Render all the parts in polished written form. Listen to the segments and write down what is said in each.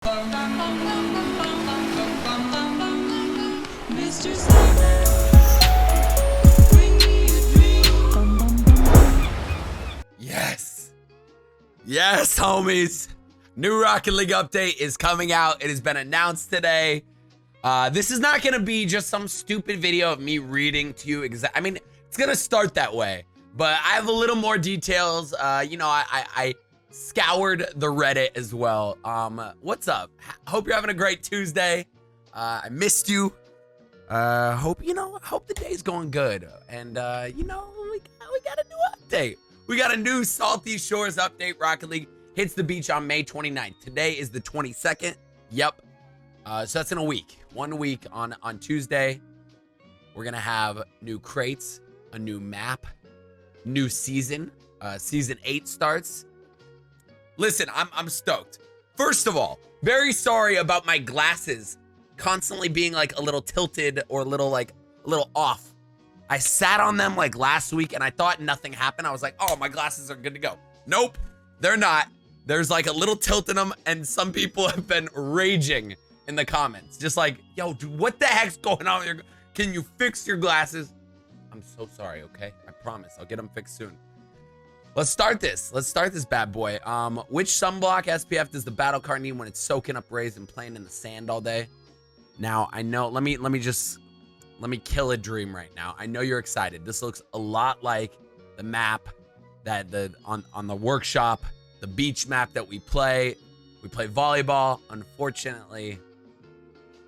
Mr. Slider, bring me a dream. Yes. Yes, homies. New Rocket League update is coming out. It has been announced today. This is not going to be just some stupid video of me reading to you. I mean, it's going to start that way, but I have a little more details. I scoured the Reddit as well. What's up? Hope you're having a great Tuesday. I missed you. Hope the day's going good. And, we got a new update. We got a new Salty Shores update. Rocket League hits the beach on May 29th. Today is the 22nd. Yep. So that's in a week. 1 week on Tuesday. We're going to have new crates, a new map, new season. Season 8 starts. Listen, I'm stoked. First of all, very sorry about my glasses constantly being like a little tilted or a little off. I sat on them like last week and I thought nothing happened. I was like, oh, my glasses are good to go. Nope, they're not. There's like a little tilt in them, and some people have been raging in the comments. Just like, yo, dude, what the heck's going on with your, can you fix your glasses? I'm so sorry, okay? I promise, I'll get them fixed soon. Let's start this. Let's start this bad boy. Which sunblock SPF does the battle car need when it's soaking up rays and playing in the sand all day? Now, I know, let me kill a dream right now. I know you're excited. This looks a lot like the map that on the workshop, the beach map that we play. We play volleyball. Unfortunately,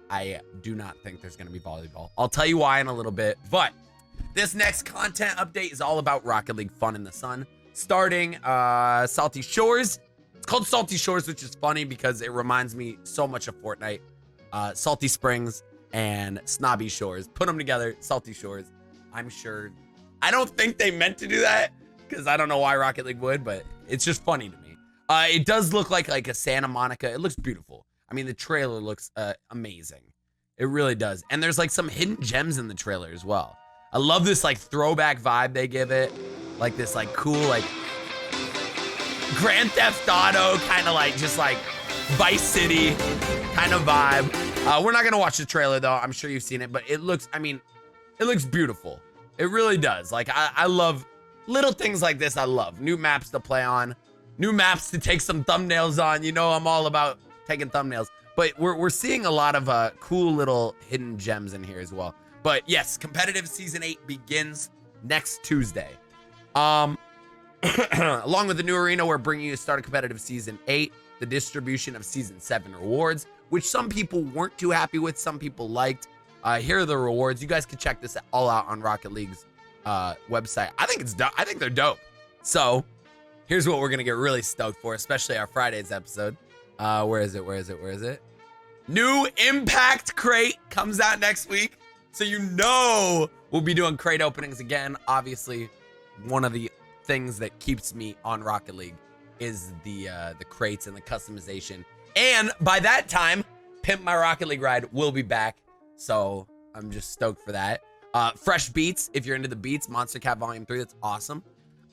I do not think there's going to be volleyball. I'll tell you why in a little bit. But this next content update is all about Rocket League fun in the sun. Starting Salty Shores. It's called Salty Shores, which is funny because it reminds me so much of Fortnite. Salty Springs and Snobby Shores. Put them together, Salty Shores. I'm sure. I don't think they meant to do that because I don't know why Rocket League would, but it's just funny to me. It does look like a Santa Monica. It looks beautiful. I mean, the trailer looks amazing. It really does. And there's like some hidden gems in the trailer as well. I love this like throwback vibe they give it. Like this like cool like Grand Theft Auto kind of like just like Vice City kind of vibe. We're not gonna watch the trailer though. I'm sure you've seen it, but it looks, I mean, it looks beautiful. It really does. Like I love little things like this. I love new maps to play on, new maps to take some thumbnails on. You know, I'm all about taking thumbnails, but we're seeing a lot of cool little hidden gems in here as well. But yes, competitive season 8 begins next Tuesday. Along with the new arena, we're bringing you start of competitive season 8, the distribution of season 7 rewards, which some people weren't too happy with, some people liked. Here are the rewards. You guys can check this all out on Rocket League's website. I think they're dope. So here's what we're gonna get really stoked for, especially our Friday's episode. Where is it? New Impact crate comes out next week. So you know we'll be doing crate openings again. Obviously, one of the things that keeps me on Rocket League is the crates and the customization. And by that time, Pimp My Rocket League Ride will be back. So I'm just stoked for that. Fresh beats, if you're into the beats, Monster Cat Volume 3, that's awesome.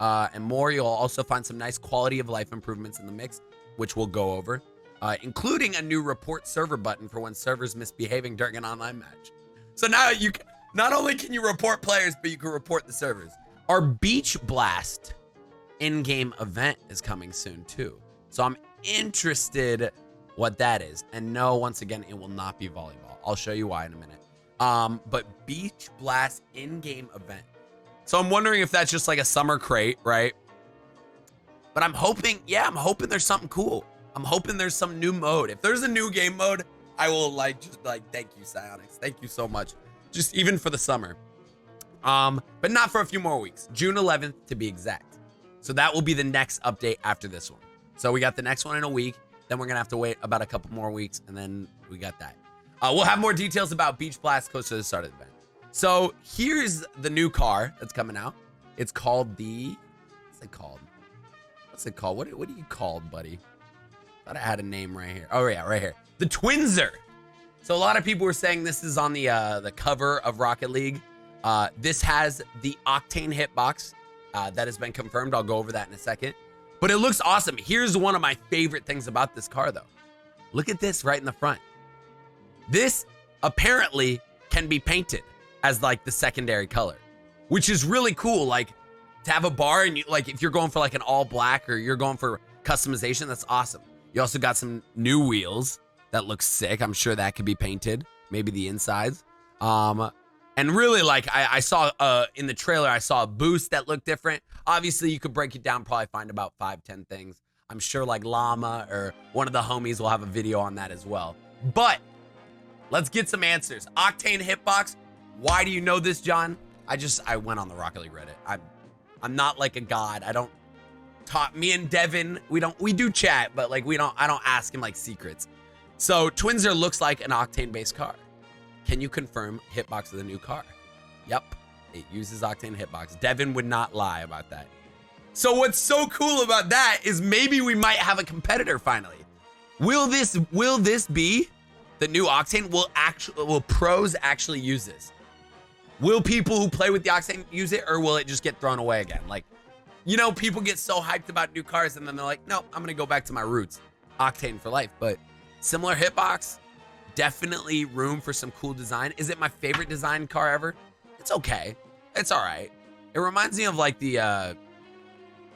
And more, you'll also find some nice quality of life improvements in the mix, which we'll go over, including a new report server button for when servers misbehaving during an online match. So now you can, not only can you report players, but you can report the servers. Our Beach Blast in-game event is coming soon too. So I'm interested what that is. And no, once again, it will not be volleyball. I'll show you why in a minute. But Beach Blast in-game event. So I'm wondering if that's just like a summer crate, right? But I'm hoping there's something cool. I'm hoping there's some new mode. If there's a new game mode, I will thank you, Psyonix. Thank you so much. Just even for the summer. But not for a few more weeks. June 11th to be exact. So that will be the next update after this one. So we got the next one in a week. Then we're going to have to wait about a couple more weeks. And then we got that. We'll have more details about Beach Blast closer to the start of the event. So here's the new car that's coming out. It's called the, what's it called? What do you call it, buddy? Thought I had a name right here. Oh yeah, right here. The Twinzer. So a lot of people were saying this is on the cover of Rocket League. This has the Octane hitbox that has been confirmed. I'll go over that in a second. But it looks awesome. Here's one of my favorite things about this car, though. Look at this right in the front. This apparently can be painted as like the secondary color, which is really cool. Like to have a bar and you like, if you're going for like an all black or you're going for customization, that's awesome. You also got some new wheels that look sick. I'm sure that could be painted, maybe the insides. And really like I saw in the trailer, I saw a boost that looked different. Obviously you could break it down, probably find about 5-10 things. I'm sure like Llama or one of the homies will have a video on that as well. But let's get some answers. Octane Hitbox. Why do you know this, John? I went on the Rocket League Reddit. I'm not like a god. I don't talk. Me and Devin, we do chat, but like I don't ask him like secrets. So Twinzer looks like an Octane based car. Can you confirm Hitbox is a new car? Yep, it uses Octane Hitbox. Devin would not lie about that. So what's so cool about that is maybe we might have a competitor finally. Will this be the new Octane? Will pros actually use this? Will people who play with the Octane use it, or will it just get thrown away again? Like, you know, people get so hyped about new cars and then they're like, no, I'm gonna go back to my roots. Octane for life. But similar hitbox, definitely room for some cool design. Is it my favorite design car ever? It's okay. It's all right. It reminds me of like the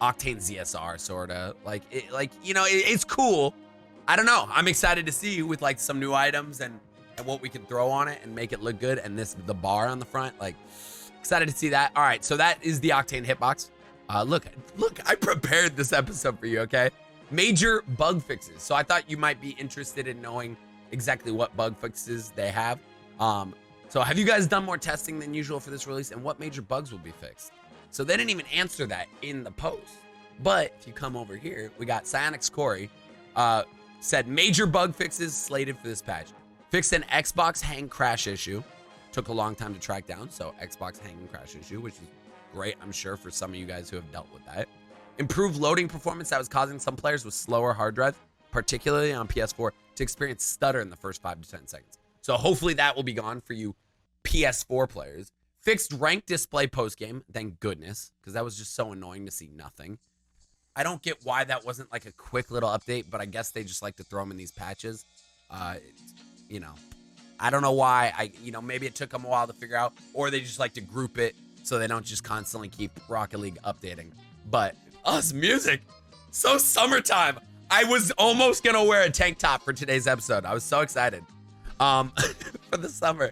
Octane ZSR sorta. Like, it's cool. I don't know. I'm excited to see with like some new items and what we can throw on it and make it look good. And the bar on the front, like excited to see that. All right, so that is the Octane hitbox. Look, I prepared this episode for you, okay? Major bug fixes. So I thought you might be interested in knowing exactly what bug fixes they have. So have you guys done more testing than usual for this release, and what major bugs will be fixed? So they didn't even answer that in the post. But if you come over here, we got Psionics Corey, said major bug fixes slated for this patch. Fixed an Xbox hang crash issue. Took a long time to track down, so Xbox hang and crash issue, which is great, I'm sure, for some of you guys who have dealt with that. Improved loading performance that was causing some players with slower hard drive, particularly on PS4, to experience stutter in the first 5 to 10 seconds. So hopefully that will be gone for you PS4 players. Fixed rank display post-game, thank goodness, because that was just so annoying to see nothing. I don't get why that wasn't like a quick little update, but I guess they just like to throw them in these patches. You know, I don't know why. Maybe it took them a while to figure out, or they just like to group it so they don't just constantly keep Rocket League updating. But us music, so summertime. I was almost gonna wear a tank top for today's episode. I was so excited for the summer.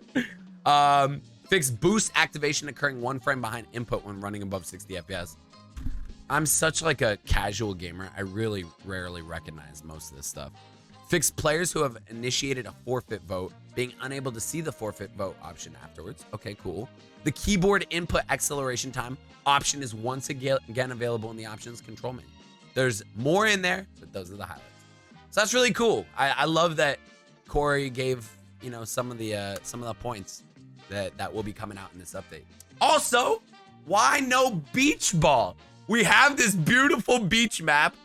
Fix boost activation occurring 1 frame behind input when running above 60 FPS. I'm such like a casual gamer. I really rarely recognize most of this stuff. Fix players who have initiated a forfeit vote being unable to see the forfeit vote option afterwards. Okay, cool. The keyboard input acceleration time option is once again available in the options control menu. There's more in there, but those are the highlights. So that's really cool. I love that Corey gave, some of the points that will be coming out in this update. Also, why no beach ball? We have this beautiful beach map.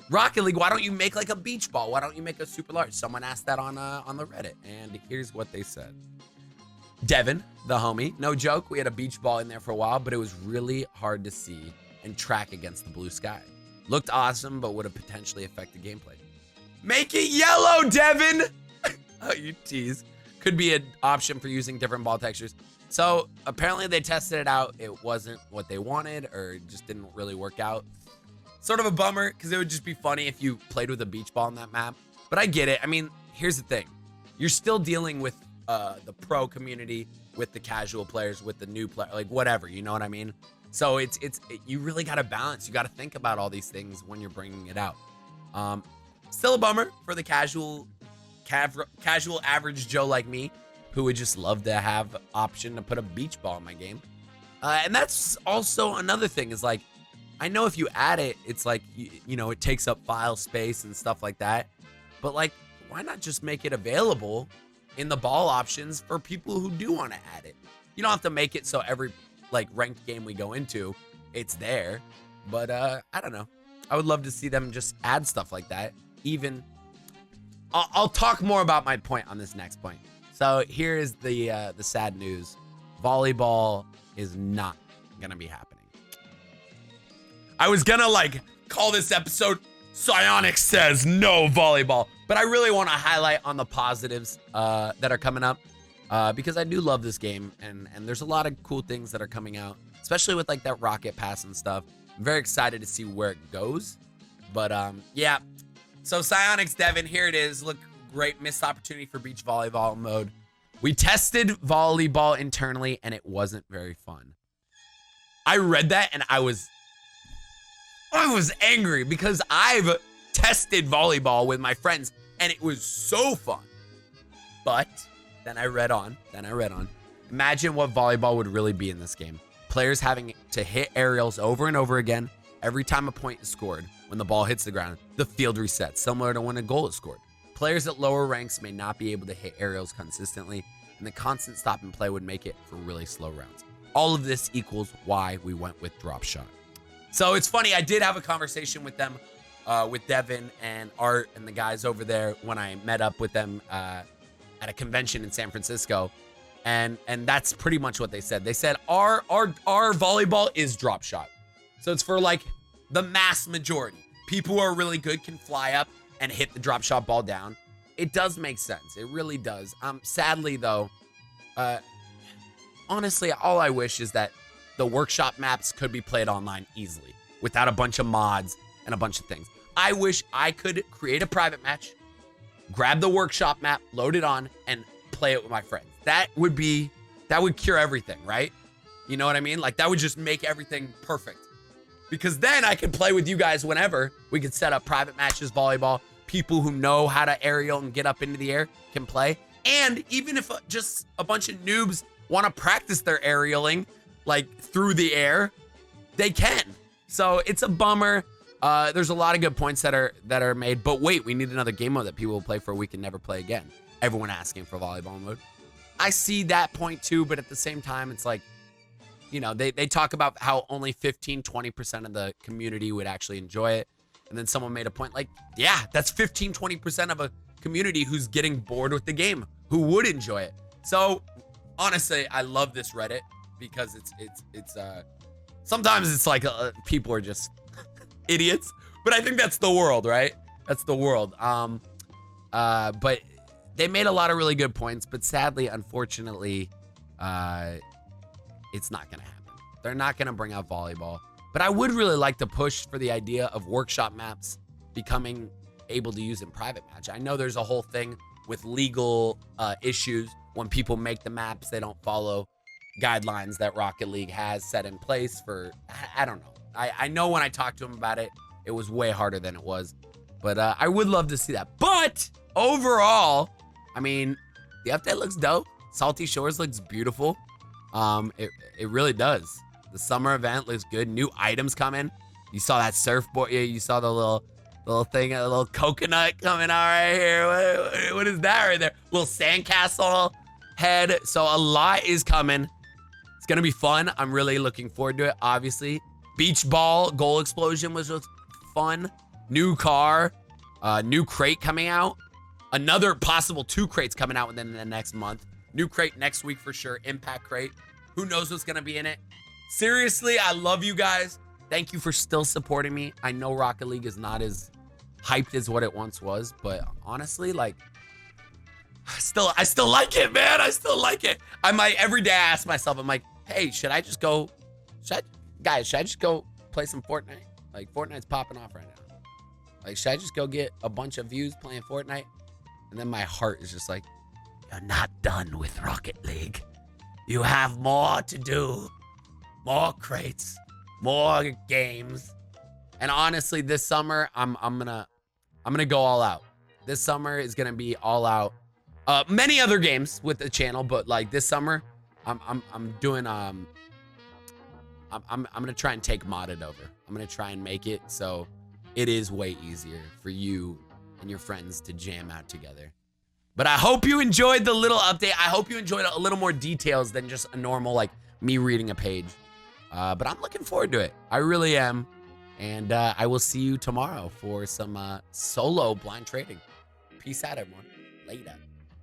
Rocket League, why don't you make like a beach ball? Why don't you make a super large? Someone asked that on the Reddit, and here's what they said. Devin, the homie, no joke, we had a beach ball in there for a while, but it was really hard to see and track against the blue sky. Looked awesome, but would have potentially affected gameplay. Make it yellow, Devin! Oh, you tease. Could be an option for using different ball textures. So apparently they tested it out. It wasn't what they wanted, or it just didn't really work out. Sort of a bummer, because it would just be funny if you played with a beach ball on that map. But I get it. I mean, here's the thing. You're still dealing with the pro community, with the casual players, with the new player, like whatever, you know what I mean? So you really got to balance. You got to think about all these things when you're bringing it out. Still a bummer for the casual average Joe like me, who would just love to have option to put a beach ball in my game. And that's also another thing is like, I know if you add it, it's like, it takes up file space and stuff like that. But like, why not just make it available in the ball options for people who do want to add it? You don't have to make it so every like ranked game we go into, it's there. But I don't know. I would love to see them just add stuff like that. Even, I'll talk more about my point on this next point. So here is the sad news. Volleyball is not gonna be happening. I was gonna like call this episode Psionics says no volleyball. But I really want to highlight on the positives that are coming up because I do love this game, and there's a lot of cool things that are coming out, especially with like that rocket pass and stuff. I'm very excited to see where it goes. But yeah, so Psionics Devin, here it is. Look, great missed opportunity for beach volleyball mode. We tested volleyball internally, and it wasn't very fun. I read that, and I was angry because I've tested volleyball with my friends, and it was so fun. But then I read on. Imagine what volleyball would really be in this game. Players having to hit aerials over and over again every time a point is scored. When the ball hits the ground, the field resets, similar to when a goal is scored. Players at lower ranks may not be able to hit aerials consistently, and the constant stop and play would make it for really slow rounds. All of this equals why we went with drop shot. So it's funny, I did have a conversation with them, with Devin and Art and the guys over there when I met up with them at a convention in San Francisco. And that's pretty much what they said. They said our volleyball is drop shot. So it's for like the mass majority. People who are really good can fly up and hit the drop shot ball down. It does make sense. It really does. Sadly though, honestly, all I wish is that the workshop maps could be played online easily without a bunch of mods and a bunch of things. I wish I could create a private match, grab the workshop map, load it on, and play it with my friends. That would cure everything, right? You know what I mean? Like that would just make everything perfect. Because then I could play with you guys whenever. We could set up private matches, volleyball. People who know how to aerial and get up into the air can play. And even if just a bunch of noobs want to practice their aerialing, like through the air, they can. So it's a bummer. There's a lot of good points that are made. But wait, we need another game mode that people will play for a week and never play again. Everyone asking for volleyball mode. I see that point too, but at the same time, it's like, you know, they talk about how only 15-20% of the community would actually enjoy it. And then someone made a point like, yeah, that's 15-20% of a community who's getting bored with the game, who would enjoy it. So honestly, I love this Reddit because it's sometimes it's like people are just idiots, but I think that's the world, right? That's the world. But they made a lot of really good points, but sadly, unfortunately, it's not going to happen. They're not going to bring out volleyball. But I would really like to push for the idea of workshop maps becoming able to use in private match. I know there's a whole thing with legal issues when people make the maps. They don't follow guidelines that Rocket League has set in place for, I don't know. I know when I talked to him about it, it was way harder than it was. But I would love to see that. But overall, I mean, the update looks dope. Salty Shores looks beautiful. It really does. The summer event looks good. New items coming. You saw that surfboard. Yeah, you saw the little thing, a little coconut coming out right here. What is that right there? Little sandcastle head. So a lot is coming. It's gonna be fun. I'm really looking forward to it. Obviously, beach ball goal explosion was just fun. New car, new crate coming out. Another possible 2 crates coming out within the next month. New crate next week for sure. Impact crate. Who knows what's gonna be in it? Seriously, I love you guys. Thank you for still supporting me. I know Rocket League is not as hyped as what it once was, but honestly, like, I still like it, man. I still like it. I might every day I ask myself, I'm like, hey, should I just go play some Fortnite? Like, Fortnite's popping off right now. Like, should I just go get a bunch of views playing Fortnite? And then my heart is just like, you're not done with Rocket League. You have more to do. More crates, more games. And honestly, this summer, I'm gonna go all out. This summer is gonna be all out. Many other games with the channel, but like this summer, I'm gonna try and take modded over. I'm gonna try and make it so it is way easier for you and your friends to jam out together. But I hope you enjoyed the little update. I hope you enjoyed a little more details than just a normal, like, me reading a page. But I'm looking forward to it. I really am. And I will see you tomorrow for some solo blind trading. Peace out, everyone. Later.